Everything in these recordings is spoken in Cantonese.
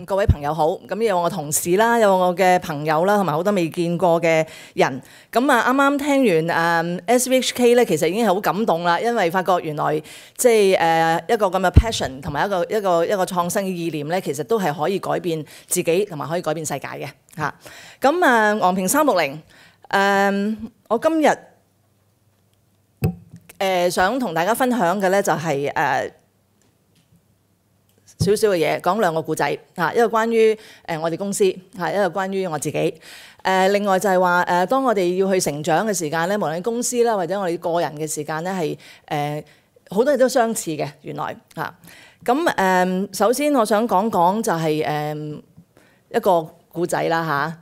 各位朋友好，咁有我同事啦，有我嘅朋友啦，同埋好多未見過嘅人。咁啊，啱啱聽完SVHK 咧，其實已經係好感動啦，因為發覺原來即係一個咁嘅 passion 同埋一個創新嘅意念咧，其實都係可以改變自己同埋可以改變世界嘅嚇。咁昂坪360，我今日想同大家分享嘅咧就係少少嘅嘢，講兩個故仔嚇，一個關於我哋公司嚇，一個關於我自己。另外就係話當我哋要去成長嘅時間咧，無論公司啦或者我哋個人嘅時間咧，係好多嘢都相似嘅原來嚇。咁首先我想講講就係一個故仔啦嚇。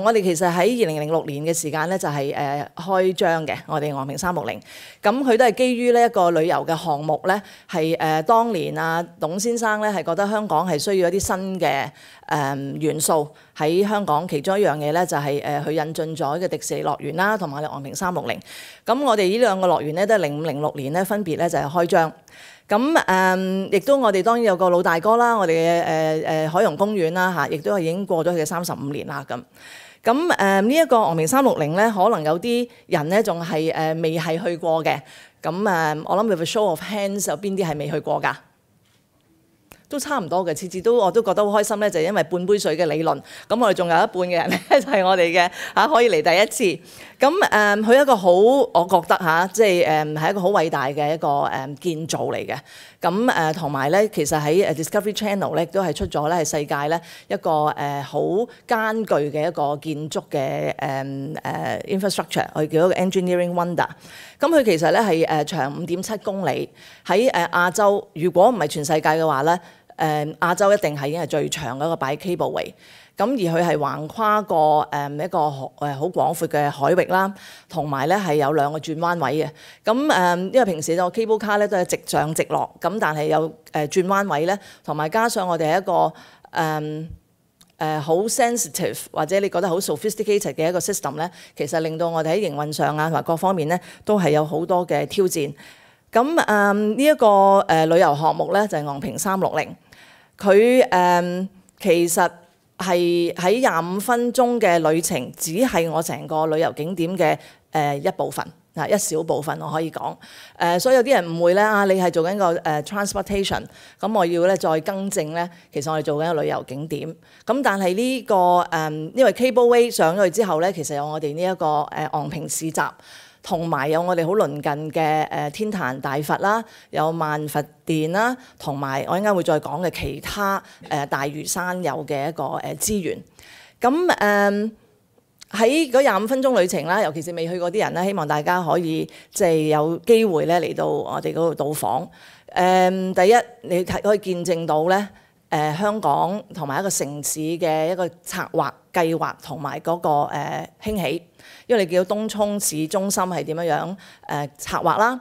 我哋其實喺2006年嘅時間咧，就係開張嘅，我哋昂坪360。咁佢都係基於呢一個旅遊嘅項目咧，係當年董先生咧係覺得香港係需要一啲新嘅元素喺香港。其中一樣嘢咧就係佢引進咗嘅迪士尼樂園啦，同埋昂坪360。咁我哋呢兩個樂園咧都係05、06年咧分別咧就係開張。咁亦都我哋當然有個老大哥啦，我哋嘅海洋公園啦嚇，亦都係已經過咗佢嘅35年啦咁。咁呢一個昂坪360咧，可能有啲人咧仲係未係去過嘅。咁我諗你個 show of hands 有邊啲係未去過㗎？都差唔多嘅，次次我都覺得好開心咧，就係因為半杯水嘅理論，咁我哋仲有一半嘅人咧就係我哋嘅可以嚟第一次。咁佢一個好，我覺得即係係一個好偉大嘅一個建造嚟嘅。咁同埋咧，其實喺Discovery Channel 咧都係出咗咧係世界咧一個好艱巨嘅一個建築嘅infrastructure， 我哋叫一個 engineering wonder。咁佢其實咧係長5.7公里，喺亞洲，如果唔係全世界嘅話咧。亞洲一定係已經係最長嗰個擺 cableway， 咁而佢係橫跨過一個好廣闊嘅海域啦，同埋咧係有2個轉彎位嘅。咁因為平時個 cable car 咧都係直上直落，咁但係有轉彎位咧，同埋加上我哋係一個好 sensitive 或者你覺得好 sophisticated 嘅一個 system 咧，其實令到我哋喺營運上同埋各方面咧都係有好多嘅挑戰。咁呢一個旅遊項目咧就係昂坪360。佢其實係喺25分鐘嘅旅程，只係我成個旅遊景點嘅一部分一小部分我可以講。所以有啲人誤會咧你係做緊個transportation， 咁我要咧再更正咧，其實我哋做緊個旅遊景點。咁但係呢個因為 cableway 上咗去之後咧，其實有我哋呢一個昂坪市集。同埋有我哋好鄰近嘅天壇大佛啦，有萬佛殿啦，同埋我應該會再講嘅其他大嶼山有嘅一個資源。咁喺嗰25分鐘旅程啦，尤其是未去過啲人咧，希望大家可以即係有機會咧嚟到我哋嗰度到訪。第一你可以見證到咧香港同埋一個城市嘅一個策劃計劃同埋嗰個興起。因為你見到東涌市中心係點樣策劃啦，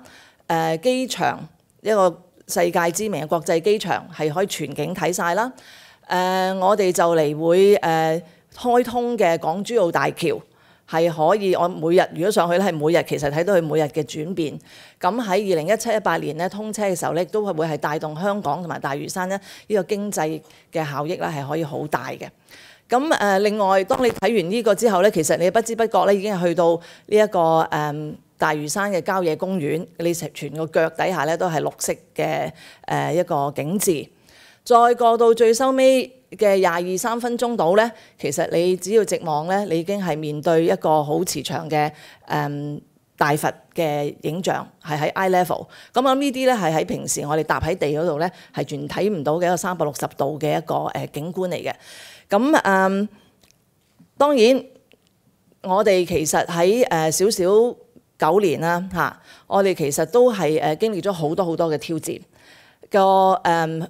機場一個世界知名嘅國際機場係可以全景睇晒啦。我哋就嚟會開通嘅港珠澳大橋係可以，我每日如果上去咧係每日其實睇到佢每日嘅轉變。咁喺2017-18年咧通車嘅時候咧，都係會係帶動香港同埋大嶼山咧呢個經濟嘅效益咧係可以好大嘅。咁另外，當你睇完呢個之後咧，其實你不知不覺咧已經係去到呢一個大嶼山嘅郊野公園，你全個腳底下咧都係綠色嘅一個景緻。再過到最收尾嘅22-23分鐘度咧，其實你只要直望咧，你已經係面對一個好慈祥嘅大佛嘅影像，係喺 eye level。咁我諗呢啲咧係喺平時我哋踏喺地嗰度咧係完全睇唔到嘅一個360度嘅一個景觀嚟嘅。咁當然，我哋其實喺少少9年啦嚇，我哋其實都係經歷咗好多嘅挑戰。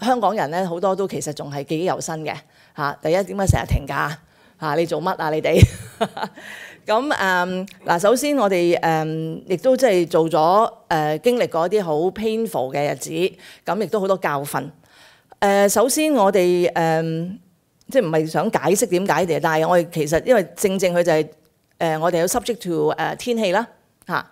香港人咧好多都其實仲係記憶猶新嘅嚇。第一，點解成日停假嚇？你做乜啊？你哋咁嗱，首先我哋亦都即係做咗經歷過一啲好 painful 嘅日子，咁亦都好多教訓。首先我哋即係唔係想解釋點解嘅，但係我哋其實因為正佢就係我哋有 subject to 天氣啦嚇。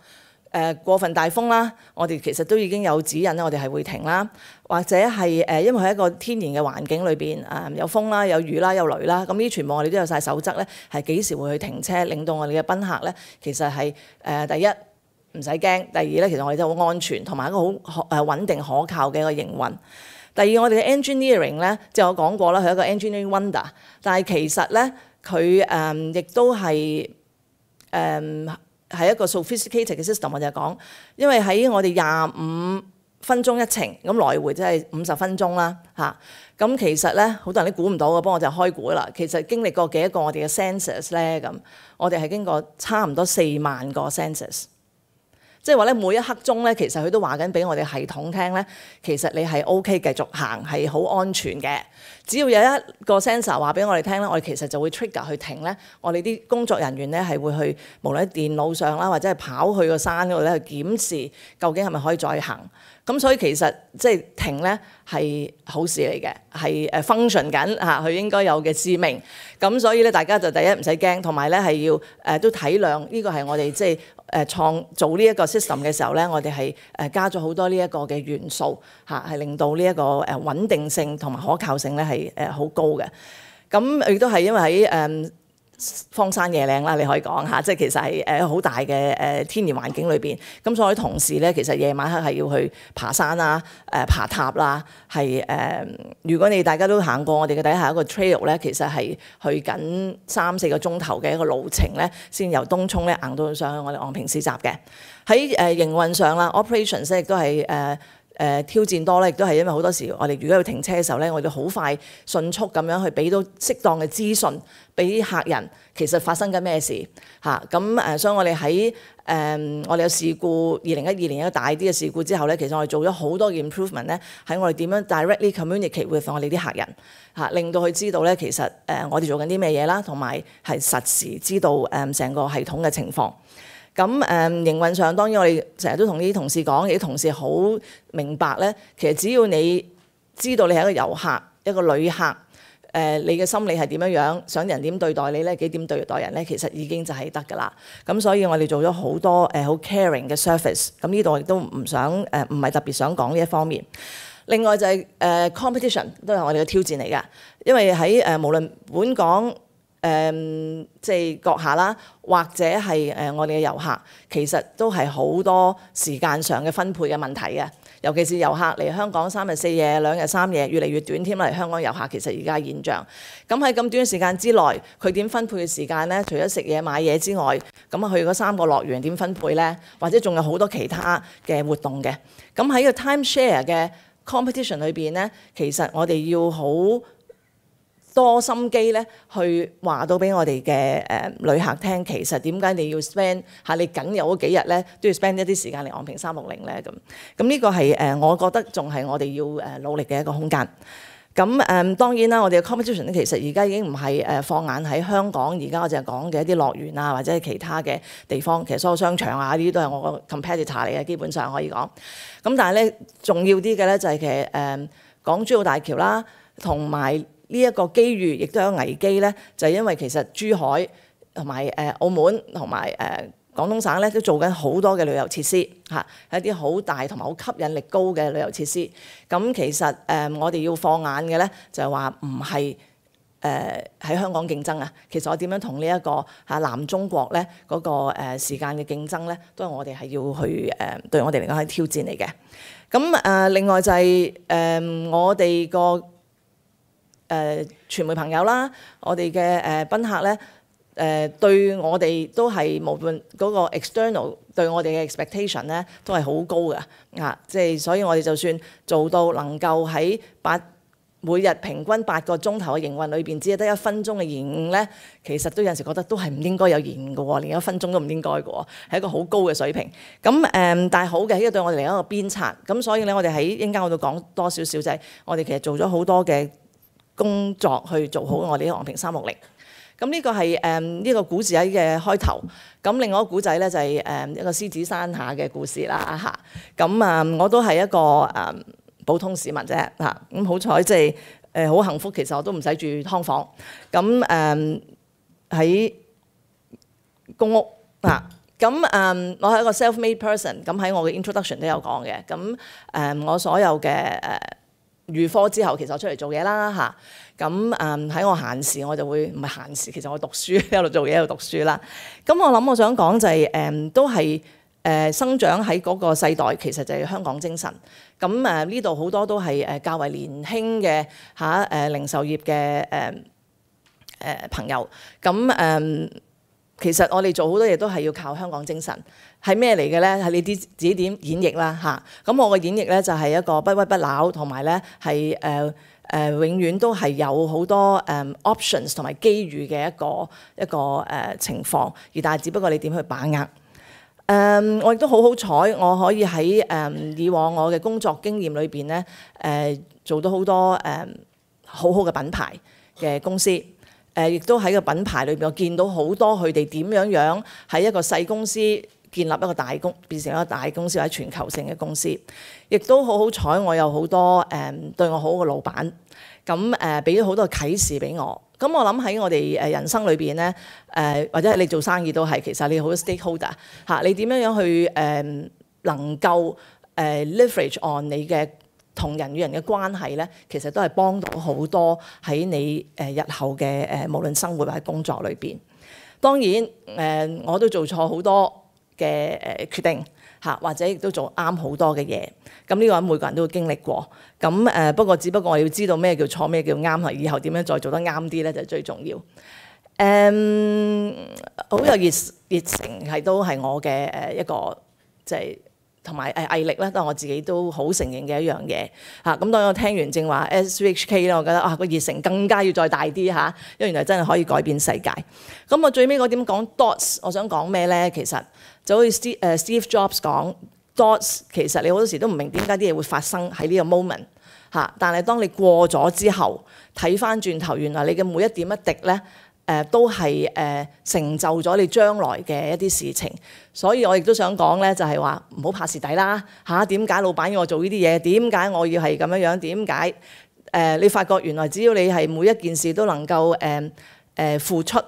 過分大風啦，我哋其實都已經有指引咧，我哋係會停啦，或者係因為喺一個天然嘅環境裏邊有風啦、有雨啦、有雷啦，咁呢啲全部我哋都有晒守則咧，係幾時會去停車，令到我哋嘅賓客咧其實係第一唔使驚，第二咧其實我哋都好安全，同埋一個好穩定可靠嘅一個營運。第二我哋嘅 engineering 咧，即係我講過啦，佢係一個 engineering wonder， 但係其實咧佢亦都係係一個 sophisticated 嘅 system， 我就講，因為喺我哋25分鐘一程，咁來回即係50分鐘啦嚇。咁其實咧，好多人都估唔到嘅，幫我就開估啦。其實經歷過幾多個我哋嘅 sensors 咧？咁我哋係經過差唔多4萬個 sensors， 即係話咧每一刻鐘咧，其實佢都話緊俾我哋系統聽咧，其實你係 OK 繼續行，係好安全嘅。只要有一個 sensor 話俾我哋聽咧，我哋其實就會 trigger 去停咧。我哋啲工作人員咧係會去，無論喺電腦上啦，或者係跑去個山嗰度咧去檢視究竟係咪可以再行。咁所以其實即係停咧係好事嚟嘅，係function 緊嚇佢應該有嘅使命。咁所以咧大家就第一唔使驚，同埋咧係要都體諒呢個係我哋即係創造呢一個 system 嘅時候咧，我哋係加咗好多呢一個嘅元素嚇，係令到呢一個穩定性同埋可靠性咧係好高嘅。咁亦都係因為喺荒山野嶺啦，你可以講嚇，即係其實係好大嘅天然環境裏邊。咁所以同事咧，其實夜晚黑係要去爬山啦、爬塔啦，係如果你大家都行過我哋嘅底下一個 trail 咧，其實係去緊3-4個鐘頭嘅一個路程咧，先由東涌咧行到上去我哋昂坪市集嘅。喺營運上啦 ，operations 亦都係挑戰多咧，亦都係因為好多時我哋如果要停車嘅時候咧，我哋好快迅速咁樣去俾到適當嘅資訊俾客人，其實發生緊咩事嚇。咁所以我哋喺我哋有事故2012年一個大啲嘅事故之後咧，其實我哋做咗好多 improvement 咧，喺我哋點樣 directly communicate with 我哋啲客人嚇，令到佢知道咧其實我哋做緊啲咩嘢啦，同埋係實時知道成個系統嘅情況。咁營運上當然我哋成日都同啲同事講，啲同事好明白咧。其實只要你知道你係一個遊客、一個旅客，你嘅心理係點樣，想人點對待你咧，幾點對待人咧，其實已經就係得㗎啦。咁所以我哋做咗好多好 caring 嘅 service。咁呢度亦都唔想唔係特別想講呢一方面。另外就係competition 都係我哋嘅挑戰嚟㗎，因為喺無論本港即係閣下啦，或者係我哋嘅遊客，其實都係好多時間上嘅分配嘅問題嘅。尤其是遊客嚟香港3日4夜、2日3夜，越嚟越短添啦。嚟香港遊客其實而家現象，咁喺咁短嘅時間之內，佢點分配嘅時間咧？除咗食嘢買嘢之外，咁去嗰3個樂園點分配咧？或者仲有好多其他嘅活動嘅。咁喺個 time share 嘅 competition 裏邊咧，其實我哋要好多心機咧，去話到俾我哋嘅旅客聽，其實點解你要 spend 嚇你僅有嗰幾日咧，都要 spend 一啲時間嚟昂坪360咧咁。咁呢個係我覺得仲係我哋要努力嘅一個空間。咁當然啦，我哋嘅 competition 咧，其實而家已經唔係放眼喺香港，而家我淨係講嘅一啲樂園啊，或者係其他嘅地方，其實所有商場啊，呢啲都係我個 competitor 嚟嘅，基本上可以講。咁但係咧，重要啲嘅咧就係其實港珠澳大橋啦，同埋呢一個機遇，亦都有危機咧，就係因為其實珠海同埋澳門同埋廣東省咧都做緊好多嘅旅遊設施嚇，係一啲好大同埋好吸引力高嘅旅遊設施。咁其實我哋要放眼嘅咧，就係話唔係喺香港競爭啊。其實我點樣同呢一個南中國咧嗰個時間嘅競爭咧，都係我哋係要去對我哋嚟講係挑戰嚟嘅。咁另外就係我哋個傳媒朋友啦，我哋嘅賓客咧。對我哋都係無論嗰個 external 對我哋嘅 expectation 咧，都係好高嘅嚇。即係所以我哋就算做到能夠喺每日平均8個鐘頭嘅營運裏邊，只係得1分鐘嘅延誤咧，其實都有陣時覺得都係唔應該有延誤嘅喎，連1分鐘都唔應該嘅喎，係一個好高嘅水平。咁但係好嘅，呢個對我哋嚟講一個鞭策。咁所以咧，我哋喺一陣間我度講多少少就係我哋其實做咗好多嘅工作去做好我哋啲昂坪360。咁呢個係呢個古仔嘅開頭。咁另外一個古仔咧就係一個獅子山下嘅故事啦嚇。咁我都係一個普通市民啫嚇。咁好彩即係好幸福，其實我都唔使住劏房。咁喺公屋我係一個 self-made person，咁喺我嘅 introduction 都有講嘅。我所有嘅預科之後，其實我出嚟做嘢啦嚇。喺我閒時我就會唔係閒時，其實我讀書一路做嘢一路讀書啦。我想講就係都係生長喺嗰個世代，其實就係香港精神。呢度好多都係較為年輕嘅零售業嘅朋友。其實我哋做好多嘢都係要靠香港精神，係咩嚟嘅咧？係你自己點演繹啦嚇。我嘅演繹咧就係一個不屈不撓，同埋咧係永遠都係有好多options 同埋機遇嘅一個情況，但係只不過你點去把握。我亦都好彩，我可以喺以往我嘅工作經驗裏邊咧做到好多好好嘅品牌嘅公司。亦都喺個品牌裏邊，我見到好多佢哋點樣喺一個細公司建立一個大公，變成一個大公司或者全球性嘅公司。亦都好彩，我有好多對我好嘅老闆，俾咗好多啟示俾我。我諗喺我哋人生裏邊咧，或者係你做生意都係，其實你好多 stakeholder 嚇，你點樣去能夠leverage on 你嘅同人與人嘅關係咧，其實都係幫到好多喺你日後嘅無論生活或者工作裏邊。當然我都做錯好多嘅決定嚇，或者亦都做啱好多嘅嘢。呢個每個人都會經歷過。不過只不過我要知道咩叫錯，咩叫啱，同以後點樣再做得啱啲咧，就係最重要。好有熱誠都係我嘅一個即係。同埋毅力咧，都係我自己都好承認嘅一樣嘢嚇。當然我聽完正話 SVHK 咧，我覺得個熱誠更加要再大啲嚇，因為原來真係可以改變世界。我最尾嗰點講 dots， 我想講咩咧？其實就好似 Steve Jobs 講 dots， 其實你好多時都唔明點解啲嘢會發生喺呢個 moment 嚇。但係當你過咗之後，睇翻轉頭，原來你嘅每一點一滴咧。都係成就咗你將來嘅一啲事情，所以我亦都想講咧，就係話唔好怕蝕底啦嚇。點解老闆要我做呢啲嘢？點解我要係咁樣樣？點解你發覺原來只要你係每一件事都能夠付出，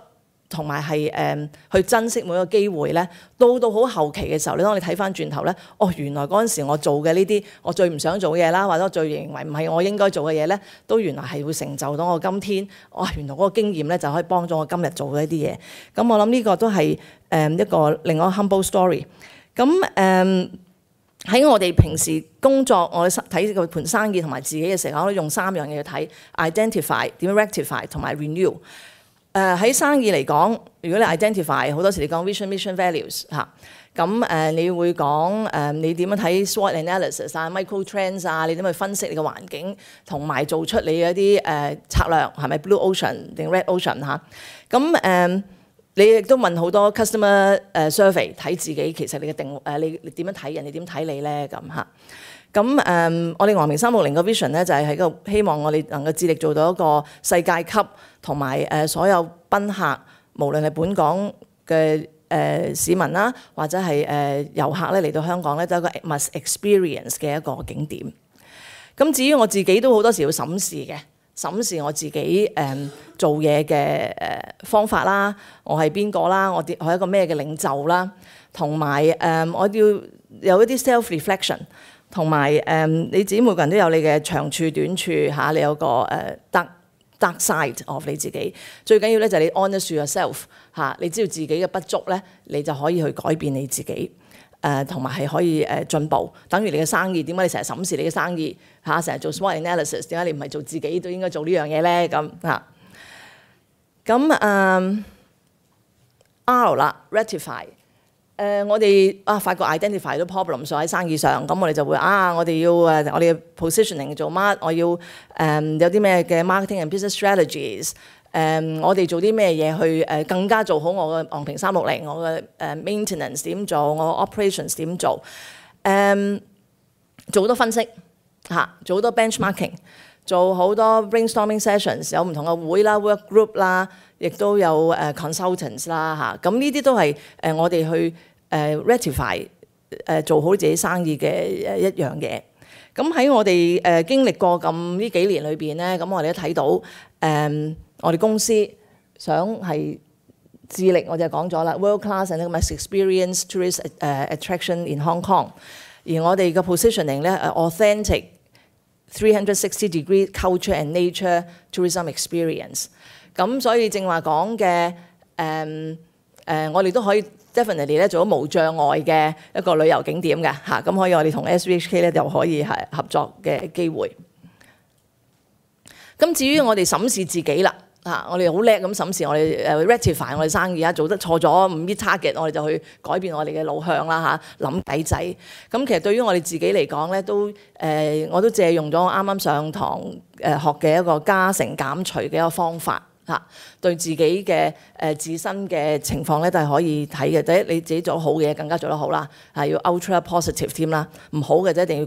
同埋係去珍惜每一個機會咧，到好後期嘅時候，當你睇翻轉頭咧，原來嗰陣時我做嘅呢啲我最唔想做嘅嘢啦，或者我最認為唔係我應該做嘅嘢咧，都原來係會成就到我今天。原來嗰個經驗咧就可以幫助我今日做嘅一啲嘢。我諗呢個都係一個另外一個 humble story。喺我哋平時工作，我睇個盤生意同埋自己嘅時候，我都用3樣嘢去睇 ：identify 點樣 rectify 同埋 renew。喺生意嚟講，如果你 identify 好多時你講 vision、mission、values 嚇，你會講你點樣睇 SWOT analysis 啊、micro trends 啊，你點去分析你嘅環境，同埋做出你嘅一啲策略係咪 blue ocean 定 red ocean 嚇？你亦都問好多 customer survey 睇自己，其實你嘅你點樣睇人哋點睇你咧咁嚇？我哋昂明360個 vision 咧，就係喺個希望我哋能夠致力做到一個世界級，同埋所有賓客，無論係本港嘅市民啦，或者係遊客咧嚟到香港咧，都係一個 must experience 嘅一個景點。至於我自己都好多時要審視我自己做嘢嘅方法啦，我係邊個啦，我係一個咩嘅領袖啦，同埋我要有一啲 self reflection。同埋你自己每個人都有你嘅長處短處嚇，你有個dark side of 你自己。最緊要咧就係你 honest yourself 嚇，你知道自己嘅不足咧，你就可以去改變你自己同埋係可以進步。等於你嘅生意，點解你成日審視你嘅生意嚇？成日做 SWOT analysis，點解你唔係做自己都應該做呢樣嘢咧？咁嚇R 啦 rectify。我哋發覺 identify 到 problem 喺生意上，咁我哋就會我哋要我哋嘅 positioning 做乜？我要有啲咩嘅 marketing and business strategies？我哋做啲咩嘢去更加做好我嘅昂平360，我嘅maintenance 點做，我 operations 點做？做好多分析嚇，做好多 benchmarking， 做好多 brainstorming sessions， 有唔同嘅會啦 ，work group 啦，亦都有consultants 啦嚇。咁呢啲都係我哋去rectify 做好自己生意嘅一樣嘢。喺我哋經歷過呢幾年裏邊咧，咁我哋都睇到我哋公司想係智力我就講咗啦 ，world class and mass experience tourist attraction in Hong Kong。而我哋嘅 positioning 咧，authentic 360-degree culture and nature tourism experience。咁所以正話講嘅我哋都可以 definitely 咧做咗無障礙嘅一個旅遊景點嘅嚇，咁可以我哋同 SVHK 咧就可以係合作嘅機會。咁至於我哋審視自己啦。我哋好叻咁審視我哋rectify 我哋生意做得錯咗唔 meet target， 我哋就去改變我哋嘅路向啦諗計仔。咁其實對於我哋自己嚟講咧，都我都借用咗我啱啱上堂學嘅一個加成減除嘅一個方法對自己嘅自身嘅情況咧都係可以睇嘅。第一，你自己做好嘅嘢更加做得好啦，要 ultra positive 添啦。唔好嘅就一定要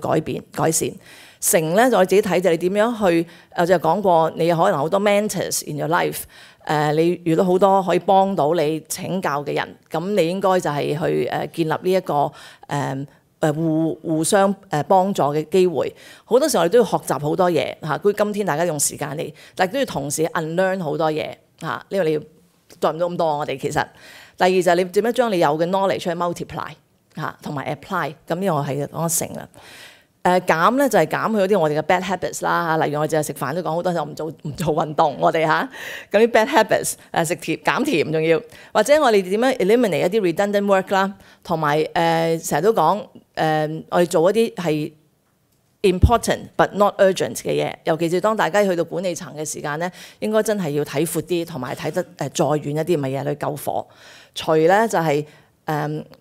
改善。成咧就我自己睇就你點樣去，我就講過你有可能好多 mentors in your life， 你遇到好多可以幫到你請教嘅人，咁你應該就係去建立呢一個互相幫助嘅機會。好多時候我哋都要學習好多嘢今天大家用時間嚟，但係都要同時 unlearn 好多嘢呢個你要做唔到咁多我哋其實。第二就係你點樣將你有嘅 knowledge 去 multiply 同埋 apply， 咁呢個我係講成啦。減咧就係減去嗰啲我哋嘅 bad habits 啦例如我哋淨係食飯都講好多時候唔做運動，我哋咁啲 bad habits 食甜減甜仲要，或者我哋點樣 eliminate 一啲 redundant work 啦，同埋成日都講我哋做一啲係 important but not urgent 嘅嘢，尤其是當大家去到管理層嘅時間咧，應該真係要睇闊啲，同埋睇得再遠一啲，唔係嘢去救火。除咧就係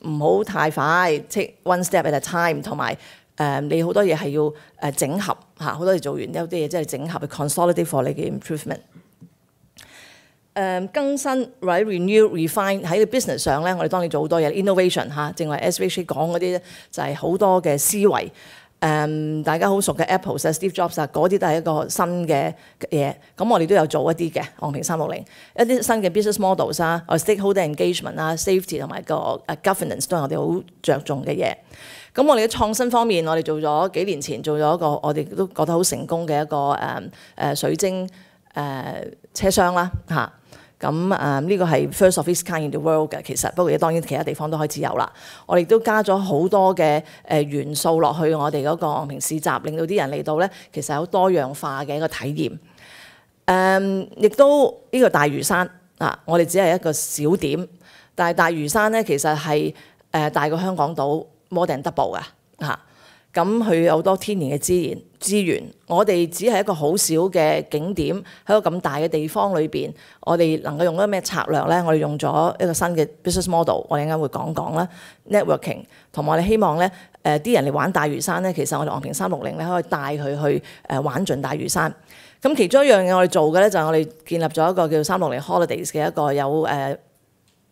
唔好太快 ，take one step at a time， 同埋你好多嘢係要整合好多嘢做完有啲嘢即係整合去 consolidate for 你嘅 improvement。更新 right renew refine 喺 business 上咧，我哋當你做好多嘢 innovation 正話 SVHK 講嗰啲咧就係好多嘅思維。大家好熟嘅 Apple Steve Jobs 嗰啲都係一個新嘅嘢，咁我哋都有做一啲嘅昂坪360一啲新嘅 business models 我 stakeholder engagement safety 同埋個governance 都係我哋好着重嘅嘢。咁我哋嘅創新方面，我哋做咗幾年前做咗一個我哋都覺得好成功嘅一個水晶車廂啦咁呢個係 first of its kind in the world 嘅，其實不過當然其他地方都開始有啦。我哋都加咗好多嘅元素落去我哋嗰個昂坪市集，令到啲人嚟到咧，其實有多樣化嘅一個體驗。亦都呢個大嶼山我哋只係一個小點，但係大嶼山咧其實係大過香港島more than double 㗎咁佢有好多天然嘅資源，我哋只係一個好少嘅景點喺個咁大嘅地方裏邊，我哋能夠用一個咩策略咧？我哋用咗一個新嘅 business model， 我哋陣間會講啦 networking， 同埋我哋希望咧啲人嚟玩大嶼山咧，其實我哋昂坪360咧可以帶佢去玩盡大嶼山。咁其中一樣嘢我哋做嘅咧就係我哋建立咗一個叫360 Holidays 嘅一個有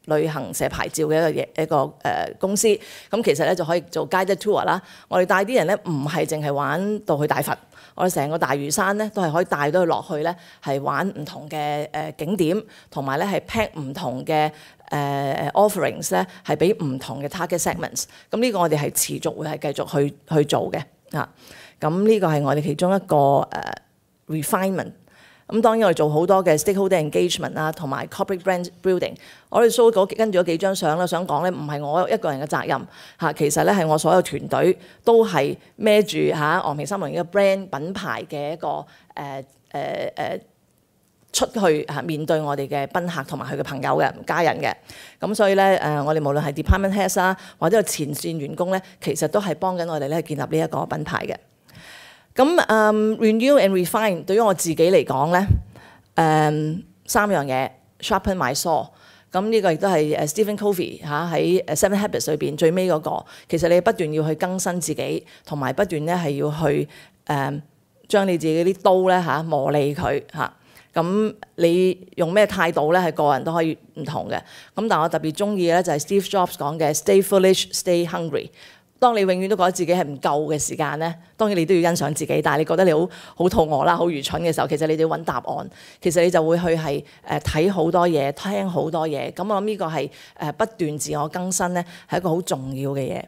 旅行社牌照嘅一個公司，咁其實咧就可以做 guided tour 啦。我哋帶啲人咧唔係淨係玩到去大佛，我哋成個大嶼山咧都係可以帶到佢落去咧，係玩唔同嘅景點，同埋咧係 pack 唔同嘅offerings 咧，係俾唔同嘅 target segments。咁呢個我哋係持續會係繼續去做嘅咁呢個係我哋其中一個refinement。咁當然我哋做好多嘅 stakeholder engagement 同埋 corporate brand building。我哋 show 跟住嗰幾張相啦，想講咧唔係我一個人嘅責任其實咧係我所有團隊都係孭住昂坪360嘅 brand 品牌嘅一個出去面對我哋嘅賓客同埋佢嘅朋友嘅家人嘅。咁所以咧我哋無論係 department heads 或者係前線員工咧，其實都係幫緊我哋咧建立呢一個品牌嘅。咁renew and refine 對於我自己嚟講咧，3樣嘢 sharpen my saw。咁呢個亦都係Stephen Covey 喺Seven Habits 裏邊最尾嗰個。其實你不斷要去更新自己，同埋不斷咧係要去將你自己啲刀咧磨利佢咁你用咩態度咧係個人都可以唔同嘅。咁但係我特別中意咧就係 Steve Jobs 講嘅 Stay foolish, stay hungry。當你永遠都覺得自己係唔夠嘅時間咧，當然你都要欣賞自己。但係你覺得你好肚餓啦、好愚蠢嘅時候，其實你哋要揾答案。其實你就會去係睇好多嘢、聽好多嘢。咁我諗呢個係不斷自我更新咧，係一個好重要嘅嘢。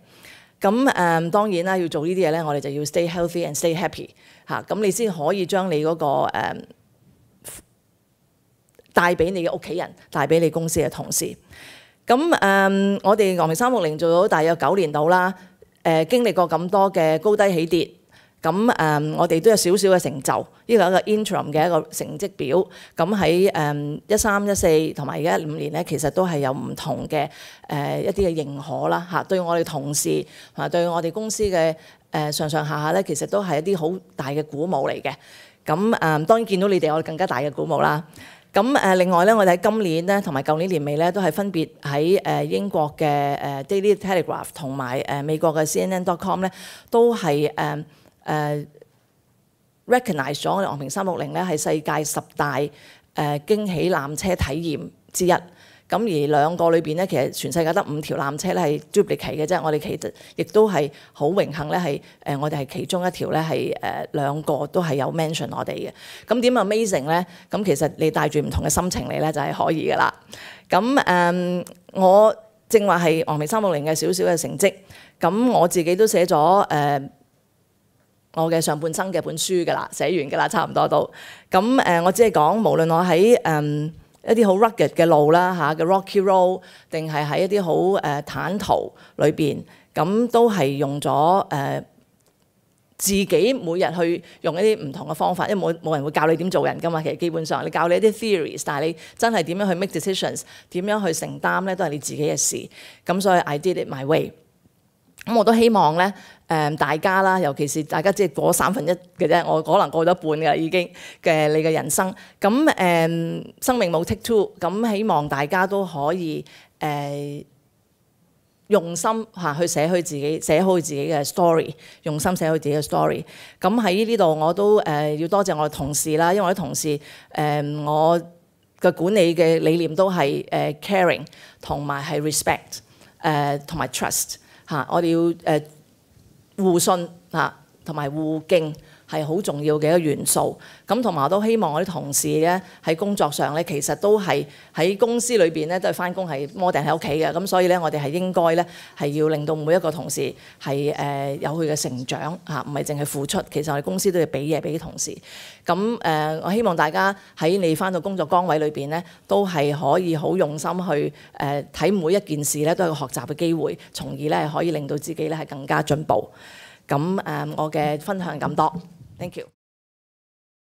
咁當然啦，要做呢啲嘢咧，我哋就要 stay healthy and stay happy 咁你先可以將你嗰個帶俾你嘅屋企人，帶俾你公司嘅同事。咁我哋昂坪360做咗大約9年到啦，經歷過咁多嘅高低起跌。咁我哋都有少少嘅成就，呢個係一個 interim 嘅一個成績表。咁喺13、14同埋而家15年咧，其實都係有唔同嘅一啲嘅認可啦嚇，對我哋同事同埋對我哋公司嘅上上下下咧，其實都係一啲好大嘅鼓舞嚟嘅。咁當然見到你哋，我哋更加大嘅鼓舞啦。咁另外咧，我哋喺今年咧同埋舊年年尾咧，都係分別喺英國嘅Daily Telegraph 同埋美國嘅 CNN.com 咧，都係recognize 咗我哋昂坪360咧係世界10大驚喜纜車體驗之一。咁而兩個裏邊咧，其實全世界得5條纜車咧係 duplicate 嘅啫。我哋其實亦都係好榮幸咧，係我哋係其中一條咧係兩個都係有 mention 我哋嘅。咁點 amazing 咧？咁其實你帶住唔同嘅心情嚟咧，就係可以噶啦。咁我正話係昂坪360嘅少少嘅成績。咁我自己都寫咗我嘅上半生嘅本書㗎啦，寫完㗎啦，差唔多都。咁我只係講，無論我喺一啲好 rugged 嘅路啦嚇嘅 rocky road， 定係喺一啲好坦途裏邊，咁都係用咗自己每日去用一啲唔同嘅方法，因為冇人會教你點做人㗎嘛。其實基本上你教你一啲 theories， 但係你真係點樣去 make decisions， 點樣去承擔咧，都係你自己嘅事。咁所以 I did it my way。咁我都希望咧，大家啦，尤其是大家即係過1/3嘅啫，我可能過咗一半㗎已經嘅你嘅人生。咁生命冇 take two， 咁希望大家都可以用心去寫好自己嘅 story， 用心寫好自己嘅 story。咁喺呢度我都要多謝我嘅同事啦，因為我啲同事我嘅管理嘅理念都係caring 同埋係 respect 同埋 trust。我哋要互信同埋互敬係好重要嘅一個元素。咁同埋我都希望我啲同事咧喺工作上咧，其實都係喺公司裏邊咧都係返工係more than喺屋企嘅。咁所以咧，我哋係應該咧係要令到每一個同事係有佢嘅成長唔係淨係付出。其實我哋公司都要俾嘢俾啲同事。咁我希望大家喺你返到工作崗位裏邊咧，都係可以好用心去睇每一件事咧，都係個學習嘅機會，從而咧可以令到自己咧係更加進步。咁我嘅分享咁多，thank you。